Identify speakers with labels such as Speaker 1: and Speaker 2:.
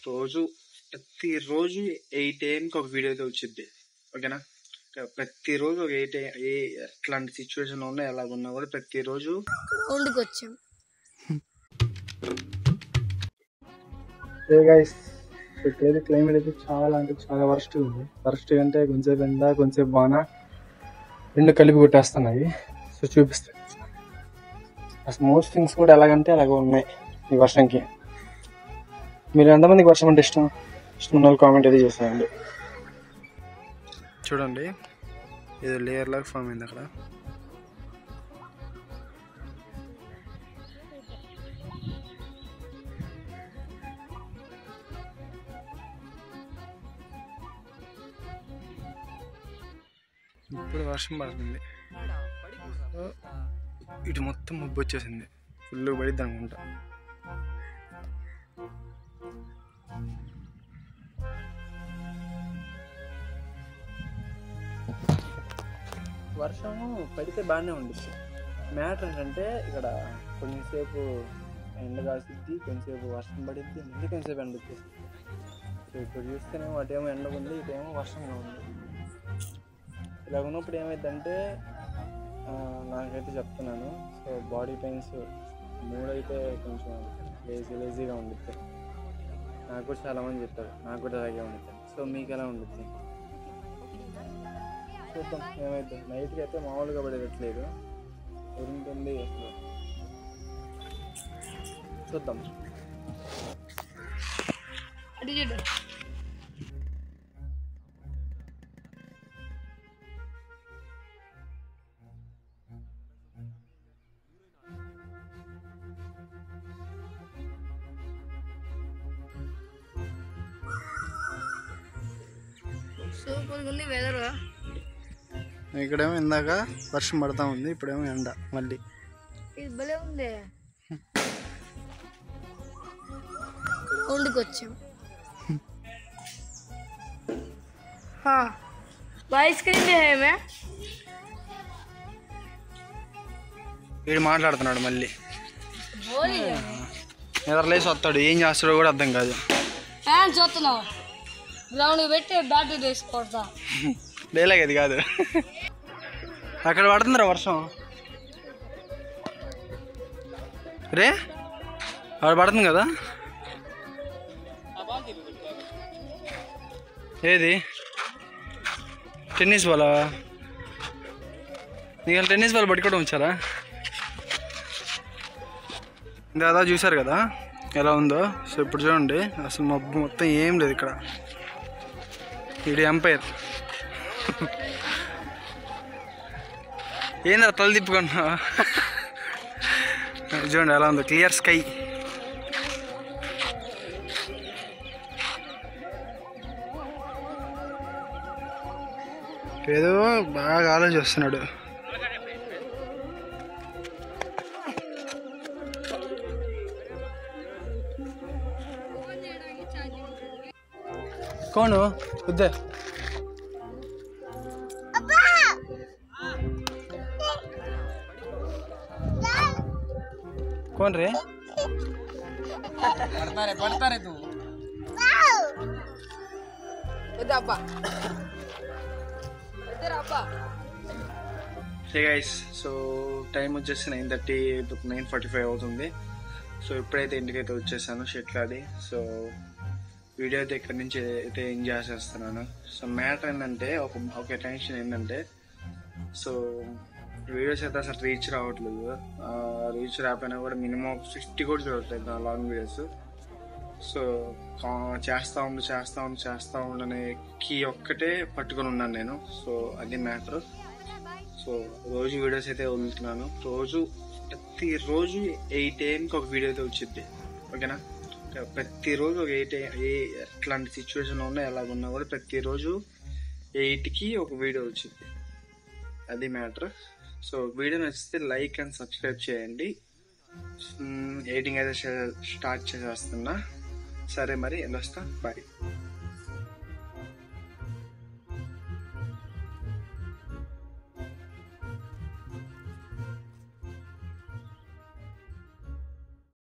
Speaker 1: ప్రతిరోజు 8 AM ఒక video అయితే వచ్చింది. ఓకేనా? ప్రతిరోజు ఒక ఎట్లాంటి సిచ్యువేషన్ ఉన్నా ఎలాగున్నా కూడా ప్రతిరోజు
Speaker 2: గ్రౌండ్కి వచ్చాం.
Speaker 3: ఇక్కడైతే క్లైమేట్ అయితే చాలా అంటే చాలా వరస్ట్ ఉంది. వరస్ట్ అంటే కొంచెంసేపు ఎండ కొంచెంసేపు వాన రెండు కలిపి కొట్టేస్తున్నాయి. సో చూపిస్తాయి. అసలు మోస్ట్ థింగ్స్ కూడా ఎలాగంటే అలాగ ఉన్నాయి ఈ వర్షంకి. మీరు ఎంతమందికి వర్షం అంటే ఇష్టం ఉన్న వాళ్ళు కామెంట్ అయితే చేస్తారండి.
Speaker 1: చూడండి, ఇది లేయర్ లాగా ఫామ్ అయింది అక్కడ. ఇప్పుడు వర్షం పడుతుంది. ఇటు మొత్తం మబ్బు వచ్చేసింది. ఫుల్ పడిద్ది అనుకుంటా. వర్షం పడితే బాగానే ఉండిద్ది. మ్యాటర్ ఏంటంటే ఇక్కడ కొంచెంసేపు ఎండ కాసిద్ది, కొంచెంసేపు వర్షం పడిద్ది, మళ్ళీ కొంచెంసేపు ఎండ వచ్చేస్తుంది. సో ఇప్పుడు చూస్తేనేమో అటేమో ఎండ ఉంది, ఇటేమో వర్షంగా ఉంది. ఇలా ఉన్నప్పుడు ఏమైందంటే నాకైతే చెప్తున్నాను, సో బాడీ పెయిన్స్, మూడ్ అయితే కొంచెం లేజీగా ఉండిద్ది. నాకు కూడా చాలామంది చెప్పారు, నాకు కూడా అలాగే ఉండిద్ది. సో మీకు ఎలా ఉండిద్ది చూద్దాం ఏమైతే. నైట్కి అయితే మామూలుగా పడేటట్లేదు, ఉరుముతుంది అసలు. చూద్దాం.
Speaker 2: సూపర్గా ఉంది వెదర్.
Speaker 1: ఇక్కడేమో ఇందాక వర్షం పడతా ఉంది, ఇప్పుడేమో ఎండ మళ్ళీ.
Speaker 2: ఇది భలే ఉంది. గ్రౌండ్కి వచ్చాం. ఐస్ క్రీమ్ ఏమే
Speaker 1: వీడు మాట్లాడుతున్నాడు మళ్ళీ. నిద్రలేసి వస్తాడు, ఏం చేస్తాడో కూడా అర్థం కాదు.
Speaker 2: చూస్తున్నావు గ్రౌండ్కి పెట్టి బ్యాటరీ తీసుకొడతా.
Speaker 1: డైలాగ్ అది కాదు. అక్కడ పడుతుందిరా వర్షం. రే అక్కడ పడుతుంది కదా. ఏది టెన్నిస్ బాలా? నీకు టెన్నిస్ బాల్ పట్టుకోవడం వచ్చారా? దాదా చూసారు కదా ఎలా ఉందో. సో ఇప్పుడు చూడండి, అసలు మబ్బు మొత్తం ఏం లేదు ఇక్కడ. ఇది ఎంపైర్. ఏందా తల తిప్పుకున్నా? చూడండి ఎలా ఉందో, క్లియర్ స్కై. ఏదో బాగా ఆలోచిస్తున్నాడు. కోను వద్దే कौन रे? पढ़ता रे तू. इधर अब्बा. इधर अब्बा. Hey guys, so టైం వచ్చేసి 9:30, 9:45 అవుతుంది. సో ఇప్పుడైతే ఇంటికైతే వచ్చేసాను షెట్లాడి. సో వీడియో అయితే ఇక్కడి నుంచి అయితే ఎంజాయ్ చేస్తున్నాను. సో మ్యాటర్ ఏంటంటే ఒక టెన్షన్ ఏంటంటే, సో వీడియోస్ అయితే అసలు రీచ్ రావట్లేదు. రీచ్ రాకపోయినా కూడా మినిమం 60 కూడా చూడట్లేదు నా లాంగ్ వీడియోస్. సో చేస్తా ఉండనే కీ ఒక్కటే పట్టుకొని ఉన్నాను నేను. సో అది మ్యాటర్. సో రోజు వీడియోస్ అయితే వదులుతున్నాను. ప్రతిరోజు 8 AM ఒక వీడియో అయితే వచ్చింది. ఓకేనా? ప్రతిరోజు ఒక ఎట్లాంటి సిచ్యువేషన్ ఉన్నా ఎలాగున్నా కూడా ప్రతిరోజు 8కి ఒక వీడియో వచ్చింది. అది మ్యాటర్. సో వీడియో నచ్చితే లైక్ అండ్ సబ్స్క్రైబ్ చేయండి. ఎడిటింగ్ అయితే స్టార్ట్ చేసేస్తున్నా. సరే మరి వెళ్ళొస్తా, బాయ్.